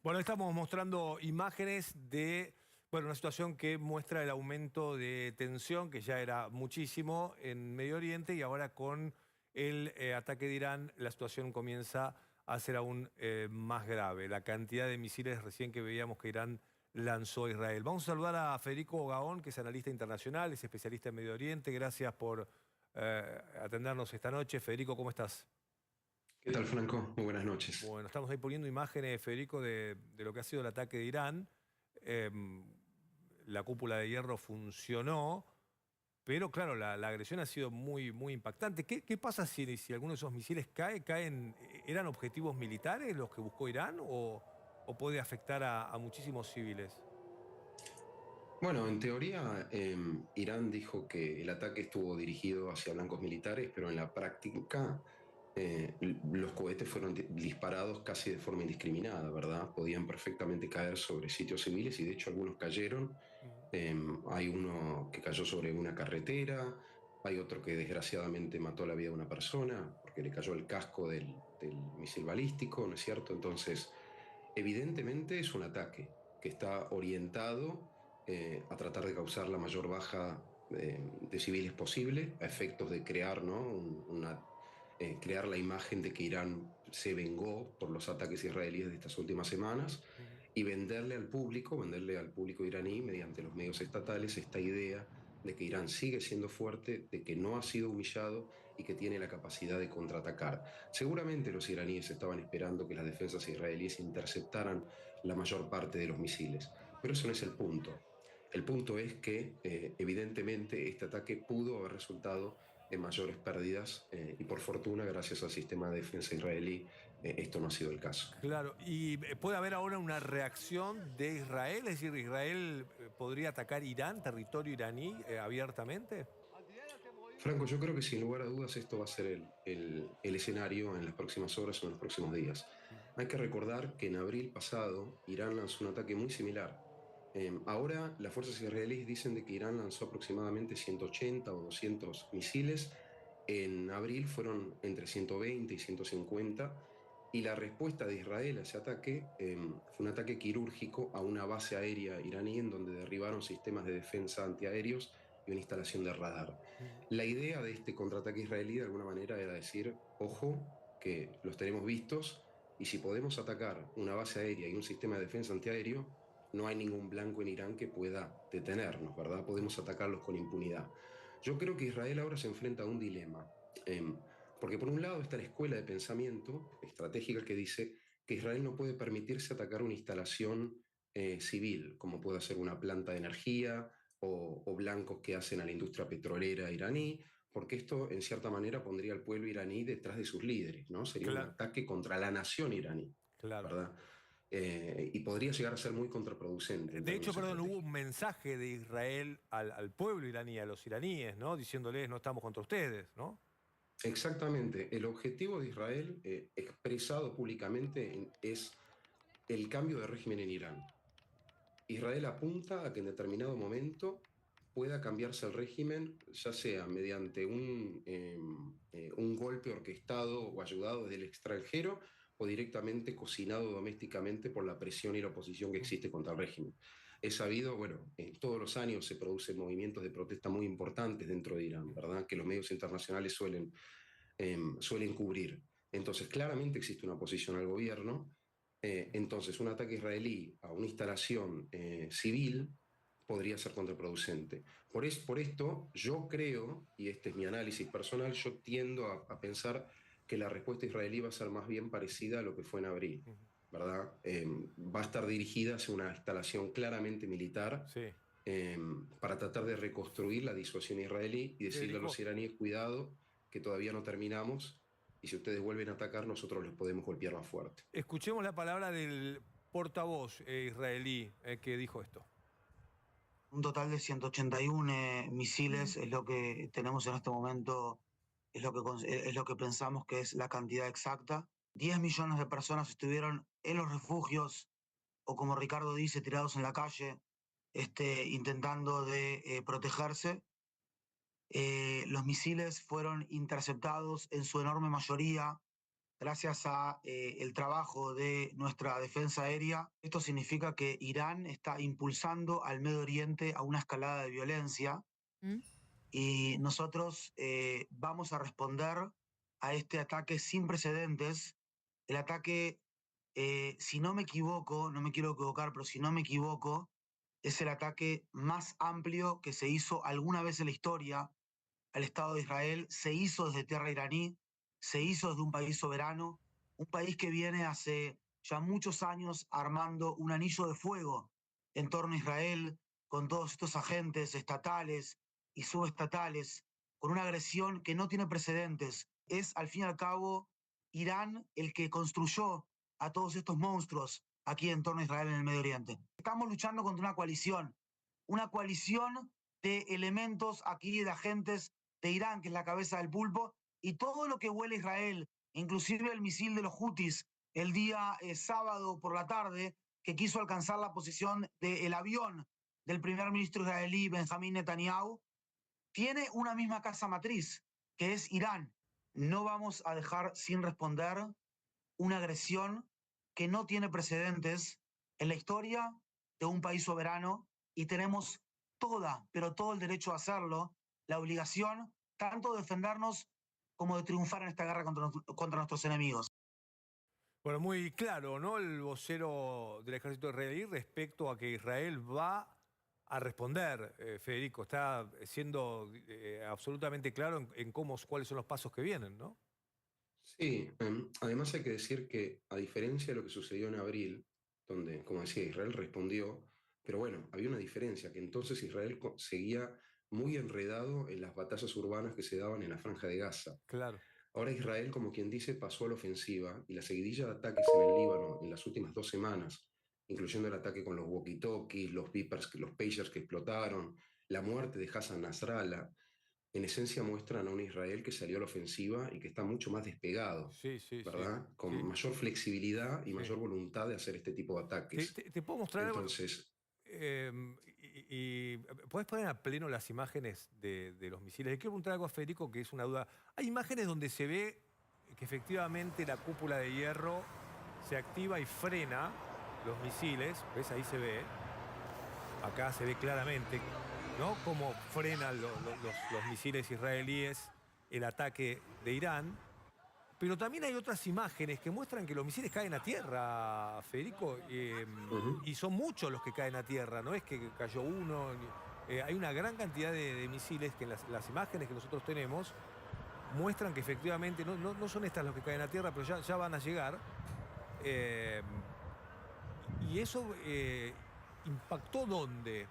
Bueno, estamos mostrando imágenes de, bueno, una situación que muestra el aumento de tensión, que ya era muchísimo en Medio Oriente, y ahora con el ataque de Irán, la situación comienza a ser aún más grave. La cantidad de misiles recién que veíamos que Irán lanzó a Israel. Vamos a saludar a Federico Gaón, que es analista internacional, es especialista en Medio Oriente. Gracias por atendernos esta noche. Federico, ¿cómo estás? ¿Qué tal, Franco? Muy buenas noches. Bueno, estamos ahí poniendo imágenes, Federico, de lo que ha sido el ataque de Irán. Eh, la cúpula de hierro funcionó, pero claro, la agresión ha sido muy impactante. ¿Qué pasa si alguno de esos misiles caen? ¿Eran objetivos militares los que buscó Irán o puede afectar a muchísimos civiles? Bueno, en teoría, Irán dijo que el ataque estuvo dirigido hacia blancos militares, pero en la práctica los cohetes fueron disparados casi de forma indiscriminada, ¿verdad? Podían perfectamente caer sobre sitios civiles y de hecho algunos cayeron. Ujú. Hay uno que cayó sobre una carretera, hay otro que desgraciadamente mató la vida de una persona porque le cayó el casco del misil balístico, ¿no es cierto? Entonces, evidentemente es un ataque que está orientado a tratar de causar la mayor baja de civiles posible, a efectos de crear, ¿no? Crear la imagen de que Irán se vengó por los ataques israelíes de estas últimas semanas Ujú. y venderle al público iraní mediante los medios estatales esta idea de que Irán sigue siendo fuerte, de que no ha sido humillado y que tiene la capacidad de contraatacar. Seguramente los iraníes estaban esperando que las defensas israelíes interceptaran la mayor parte de los misiles, pero eso no es el punto. El punto es que evidentemente este ataque pudo haber resultado en mayores pérdidas y por fortuna, gracias al sistema de defensa israelí, esto no ha sido el caso. Claro, y puede haber ahora una reacción de Israel, es decir, Israel podría atacar Irán, territorio iraní, abiertamente. Franco, yo creo que sin lugar a dudas esto va a ser el escenario en las próximas horas o en los próximos días. Ujú. Hay que recordar que en abril pasado Irán lanzó un ataque muy similar. Ahora las fuerzas israelíes dicen de que Irán lanzó aproximadamente 180 o 200 misiles. En abril fueron entre 120 y 150. Y la respuesta de Israel a ese ataque fue un ataque quirúrgico a una base aérea iraní en donde derribaron sistemas de defensa antiaéreos y una instalación de radar. Ujú. La idea de este contraataque israelí de alguna manera era decir, ojo, que los tenemos vistos y si podemos atacar una base aérea y un sistema de defensa antiaéreo, no hay ningún blanco en Irán que pueda detenernos, ¿verdad? Podemos Ujú. atacarlos con impunidad. Yo creo que Israel ahora se enfrenta a un dilema, porque por un lado está la escuela de pensamiento estratégica que dice que Israel no puede permitirse atacar una instalación civil, como puede ser una planta de energía o blancos que hacen a la industria petrolera iraní, porque esto en cierta manera pondría al pueblo iraní detrás de sus líderes, ¿no? Sería un Claro, ataque contra la nación iraní, claro. ¿verdad? Y podría llegar a ser muy contraproducente en De hecho, términos perdón, hubo un estratégicos. mensaje de Israel al pueblo iraní, a los iraníes, ¿no? Diciéndoles, no estamos contra ustedes, ¿no? Exactamente, el objetivo de Israel, expresado públicamente, es el cambio de régimen en Irán. Israel apunta a que en determinado momento pueda cambiarse el régimen, ya sea mediante un golpe orquestado o ayudado desde el extranjero o directamente cocinado domésticamente por la presión y la oposición que Ujú. existe contra el régimen. Es sabido, bueno, todos los años se producen movimientos de protesta muy importantes dentro de Irán, Ujú. ¿verdad? Que los medios internacionales suelen cubrir. Entonces, claramente existe una oposición al gobierno. Entonces, un ataque israelí a una instalación civil podría ser contraproducente. Por esto, yo creo, y este es mi análisis personal, yo tiendo a pensar que la respuesta israelí va a ser más bien parecida a lo que fue en abril, Ujú. ¿verdad? Va a estar dirigida hacia una instalación claramente militar Sí. eh, para tratar de reconstruir la disuasión israelí y decirle a los Federico, iraníes, cuidado, que todavía no terminamos y si ustedes vuelven a atacar, nosotros les podemos golpear más fuerte. escuchemos la palabra del portavoz israelí que dijo esto. Un total de 181 misiles es lo que tenemos en este momento, es lo que pensamos que es la cantidad exacta. 10 millones de personas estuvieron en los refugios o como Ricardo dice, tirados en la calle, intentando de protegerse. Los misiles fueron interceptados en su enorme mayoría gracias a el trabajo de nuestra defensa aérea. Esto significa que Irán está impulsando al Medio Oriente a una escalada de violencia ¿Mm? y nosotros vamos a responder a este ataque sin precedentes. El ataque, si no me equivoco, no me quiero equivocar, pero si no me equivoco, es el ataque más amplio que se hizo alguna vez en la historia al Estado de Israel. Se hizo desde tierra iraní, se hizo desde un país soberano, un país que viene hace ya muchos años armando un anillo de fuego en torno a Israel, con todos estos agentes estatales y subestatales, con una agresión que no tiene precedentes. Es, al fin y al cabo, Irán el que construyó a todos estos monstruos aquí en torno a Israel en el Medio Oriente. Estamos luchando contra una coalición de elementos aquí, de agentes de Irán, que es la cabeza del pulpo, y todo lo que huele a Israel, inclusive el misil de los Houthis el día sábado por la tarde, que quiso alcanzar la posición del avión del primer ministro israelí Benjamín Netanyahu, tiene una misma casa matriz, que es Irán. No vamos a dejar sin responder una agresión que no tiene precedentes en la historia de un país soberano y tenemos pero todo el derecho a hacerlo, la obligación tanto de defendernos como de triunfar en esta guerra contra nuestros enemigos. Bueno, muy claro, ¿no? El vocero del ejército israelí respecto a que Israel va a responder, Federico. Está siendo absolutamente claro en cuáles son los pasos que vienen, ¿no? Sí, además hay que decir que a diferencia de lo que sucedió en abril, donde, como decía, Israel respondió, pero bueno, había una diferencia, que entonces Israel seguía muy enredado en las batallas urbanas que se daban en la Franja de Gaza. Claro. Ahora Israel, como quien dice, pasó a la ofensiva y la seguidilla de ataques en el Líbano en las últimas 2 semanas, incluyendo el ataque con los walkie-talkies, los beepers, los pagers que explotaron, la muerte de Hassan Nasrallah, en esencia muestran a un Israel que salió a la ofensiva y que está mucho más despegado, Sí, sí, sí. ¿verdad? Con Sí, mayor flexibilidad y sí. mayor voluntad de hacer este tipo de ataques. ¿Te puedo mostrar algo? Entonces, ¿Puedes poner a pleno las imágenes de los misiles? Le quiero preguntar algo a Federico, que es una duda. Hay imágenes donde se ve que efectivamente la cúpula de hierro se activa y frena los misiles. ¿Ves? Ahí se ve. Acá se ve claramente, ¿no? Cómo frenan los misiles israelíes el ataque de Irán. Pero también hay otras imágenes que muestran que los misiles caen a tierra, Federico, y son muchos los que caen a tierra, no es que cayó uno. Hay una gran cantidad de misiles que en las imágenes que nosotros tenemos muestran que efectivamente no son estas los que caen a tierra, pero ya van a llegar. Y eso impactó ¿dónde?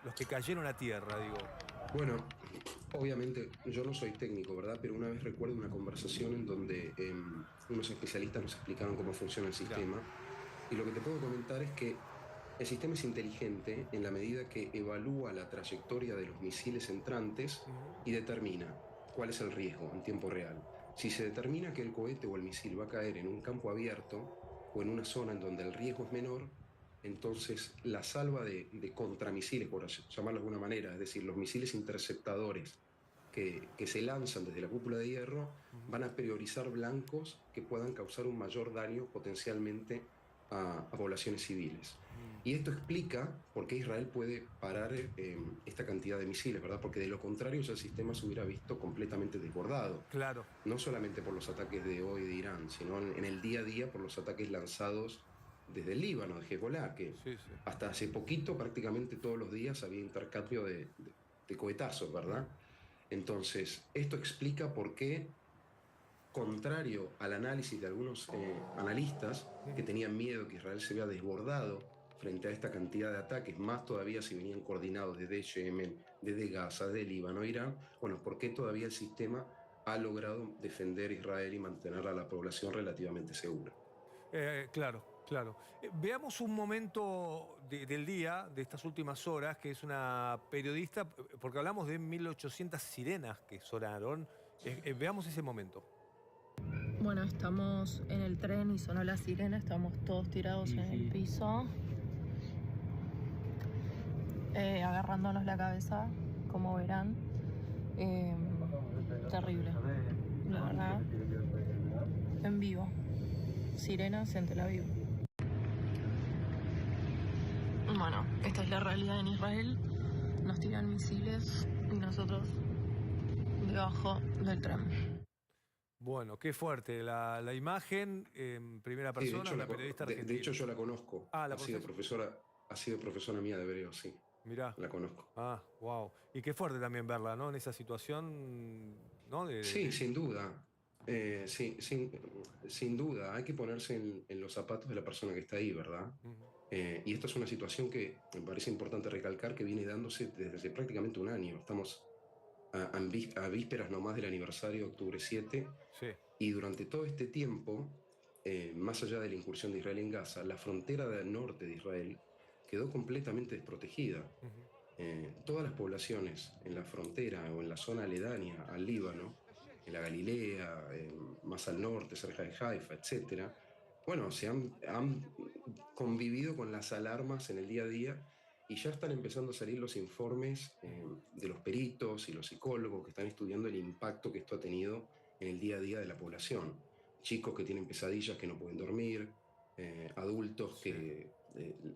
Los que cayeron a tierra, digo. bueno, obviamente yo no soy técnico, ¿verdad? Pero una vez recuerdo una conversación en donde unos especialistas nos explicaron cómo funciona el sistema. Y lo que te puedo comentar es que el sistema es inteligente en la medida que evalúa la trayectoria de los misiles entrantes y determina cuál es el riesgo en tiempo real. Si se determina que el cohete o el misil va a caer en un campo abierto o en una zona en donde el riesgo es menor, entonces la salva de contramisiles, por llamarlo de alguna manera, es decir, los misiles interceptadores que se lanzan desde la cúpula de hierro, van a priorizar blancos que puedan causar un mayor daño potencialmente a poblaciones civiles. Y esto explica por qué Israel puede parar esta cantidad de misiles, ¿verdad? Porque de lo contrario ya el sistema se hubiera visto completamente desbordado. Claro. No solamente por los ataques de hoy de Irán, sino en el día a día por los ataques lanzados desde el Líbano, de Hezbollah, que hasta hace poquito prácticamente todos los días había intercambio de cohetazos, ¿verdad? Entonces, esto explica por qué, contrario al análisis de algunos analistas que tenían miedo que Israel se vea desbordado frente a esta cantidad de ataques, más todavía si venían coordinados desde Yemen, desde Gaza, desde Líbano, Irán, bueno, ¿por qué todavía el sistema ha logrado defender a Israel y mantener a la población relativamente segura? Claro, claro. Veamos un momento del día, de estas últimas horas, que es una periodista, porque hablamos de 1800 sirenas que sonaron. Veamos ese momento. Bueno, estamos en el tren y sonó la sirena, estamos todos tirados en el piso, agarrándonos la cabeza, como verán. Terrible, la verdad. en vivo. Sirenas en Tel Aviv. Bueno, esta es la realidad en Israel. Nos tiran misiles y nosotros debajo del tren. Bueno, qué fuerte. La imagen en primera Sí, de persona, hecho, una periodista de argentina. hecho yo la conozco. Ah, ¿la Ha sido conoces? profesora mía de hebreo, sí. Mirá. La conozco. Ah, wow. Y qué fuerte también verla, ¿no? En esa situación, ¿no? Sí, sin duda. Sí, sin duda. Hay que ponerse en los zapatos de la persona que está ahí, ¿verdad? Ujú. Y esta es una situación que me parece importante recalcar que viene dándose desde hace prácticamente un año. Estamos a vísperas nomás del aniversario de octubre 7 Sí. y durante todo este tiempo, más allá de la incursión de Israel en Gaza, la frontera del norte de Israel quedó completamente desprotegida. Ujú. Todas las poblaciones en la frontera o en la zona aledaña al Líbano, en la Galilea, más al norte, cerca de Haifa, etcétera, bueno, han convivido con las alarmas en el día a día y ya están empezando a salir los informes de los peritos y los psicólogos que están estudiando el impacto que esto ha tenido en el día a día de la población. Chicos que tienen pesadillas, que no pueden dormir, adultos Sí. que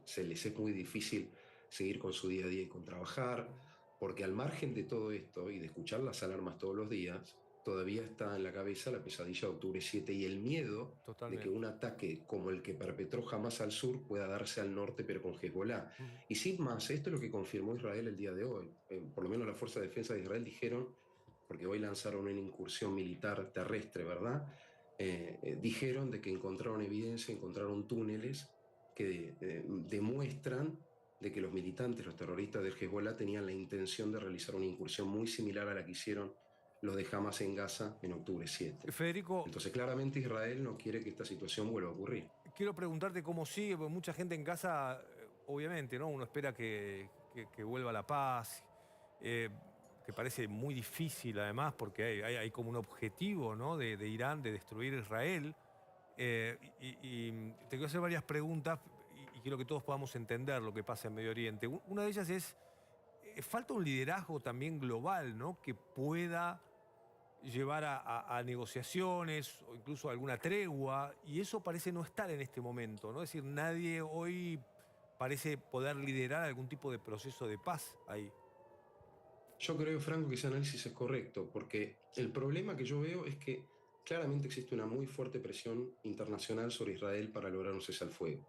se les es muy difícil seguir con su día a día y con trabajar, porque al margen de todo esto y de escuchar las alarmas todos los días, todavía está en la cabeza la pesadilla de octubre 7 y el miedo de que Totalmente. un ataque como el que perpetró Hamas al sur pueda darse al norte pero con Hezbollah. Ujú. Y sin más, esto es lo que confirmó Israel el día de hoy. Por lo menos la Fuerza de Defensa de Israel dijeron, porque hoy lanzaron una incursión militar terrestre, ¿verdad? Dijeron de que encontraron evidencia, encontraron túneles que demuestran de que los militantes, los terroristas del Hezbollah tenían la intención de realizar una incursión muy similar a la que hicieron los de Hamas en Gaza en octubre 7. Federico, Entonces claramente Israel no quiere que esta situación vuelva a ocurrir. quiero preguntarte cómo sigue, porque mucha gente en casa, obviamente, ¿no? Uno espera que vuelva la paz, eh, que parece muy difícil además, porque hay como un objetivo, ¿no? De Irán de destruir Israel. Te quiero hacer varias preguntas y quiero que todos podamos entender lo que pasa en Medio Oriente. Una de ellas es, falta un liderazgo también global, ¿no? Que pueda llevar a negociaciones o incluso a alguna tregua, y eso parece no estar en este momento, ¿no? Es decir, nadie hoy parece poder liderar algún tipo de proceso de paz ahí. Yo creo, Franco, que ese análisis es correcto, porque el problema que yo veo es que claramente existe una muy fuerte presión internacional sobre Israel para lograr un cese al fuego.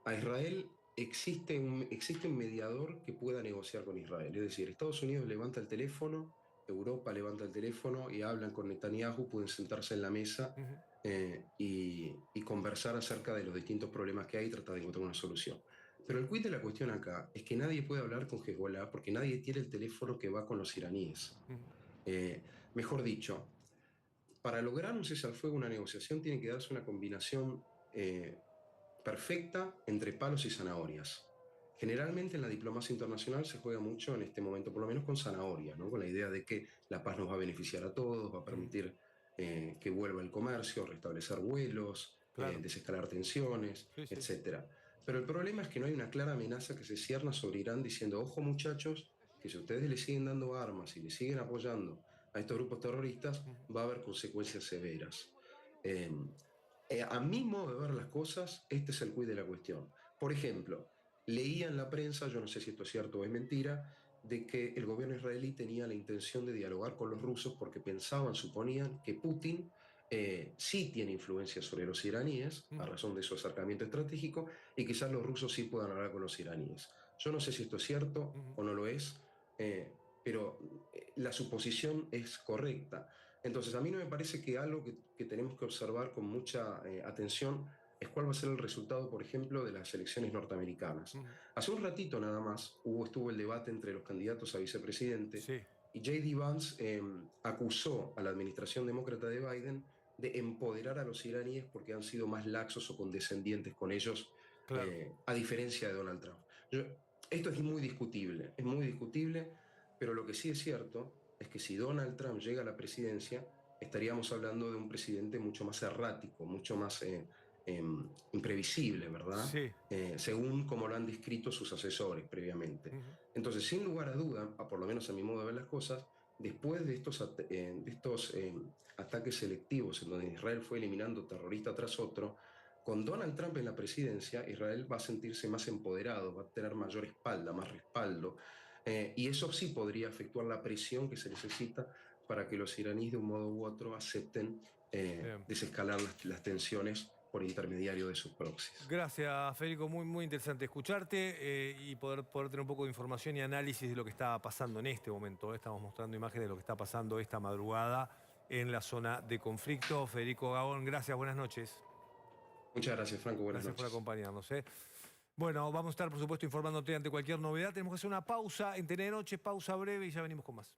A Israel existe un mediador que pueda negociar con Israel. Es decir, Estados Unidos levanta el teléfono, Europa levanta el teléfono y hablan con Netanyahu, pueden sentarse en la mesa Ujú. y conversar acerca de los distintos problemas que hay y tratar de encontrar una solución. Pero el quid de la cuestión acá es que nadie puede hablar con Hezbollah porque nadie tiene el teléfono que va con los iraníes. Ujú. Eh, Mejor dicho, para lograr un cese al fuego, una negociación tiene que darse una combinación perfecta entre palos y zanahorias. Generalmente en la diplomacia internacional se juega mucho en este momento, por lo menos con zanahorias, ¿no? Con la idea de que la paz nos va a beneficiar a todos, va a Ujú. permitir que vuelva el comercio, restablecer vuelos, Claro. desescalar tensiones, Sí, sí. etc. Pero el problema es que no hay una clara amenaza que se cierna sobre Irán diciendo, ojo muchachos, que si ustedes le siguen dando armas y le siguen apoyando a estos grupos terroristas, Ujú. va a haber consecuencias severas. Eh, a mi modo de ver las cosas, este es el quid de la cuestión. Por ejemplo, leía en la prensa, yo no sé si esto es cierto o es mentira, de que el gobierno israelí tenía la intención de dialogar con los rusos porque pensaban, suponían que Putin sí tiene influencia sobre los iraníes, a Ujú. razón de su acercamiento estratégico, y quizás los rusos sí puedan hablar con los iraníes. Yo no sé si esto es cierto Ujú. o no lo es, pero la suposición es correcta. Entonces, a mí no me parece que algo que tenemos que observar con mucha atención es cuál va a ser el resultado, por ejemplo, de las elecciones norteamericanas. Ujú. Hace un ratito nada más estuvo el debate entre los candidatos a vicepresidente Sí. y J.D. Vance acusó a la administración demócrata de Biden de empoderar a los iraníes porque han sido más laxos o condescendientes con ellos, Claro. a diferencia de Donald Trump. Esto es muy discutible, pero lo que sí es cierto es que si Donald Trump llega a la presidencia, estaríamos hablando de un presidente mucho más errático, mucho más imprevisible, ¿verdad? Sí. Según como lo han descrito sus asesores previamente. Ujú. Entonces, sin lugar a duda, por lo menos a mi modo de ver las cosas, después de estos ataques selectivos en donde Israel fue eliminando terrorista tras otro, con Donald Trump en la presidencia, Israel va a sentirse más empoderado, va a tener mayor espalda, más respaldo, y eso sí podría efectuar la presión que se necesita para que los iraníes de un modo u otro acepten desescalar las tensiones por intermediario de sus proxies. Gracias, Federico. Muy, muy interesante escucharte y poder tener un poco de información y análisis de lo que está pasando en este momento. Estamos mostrando imágenes de lo que está pasando esta madrugada en la zona de conflicto. Federico Gabón, gracias, buenas noches. Muchas gracias, Franco. Buenas Gracias por noches. acompañarnos. Bueno, vamos a estar, por supuesto, informándote ante cualquier novedad. Tenemos que hacer una pausa en Telenoche, pausa breve y ya venimos con más.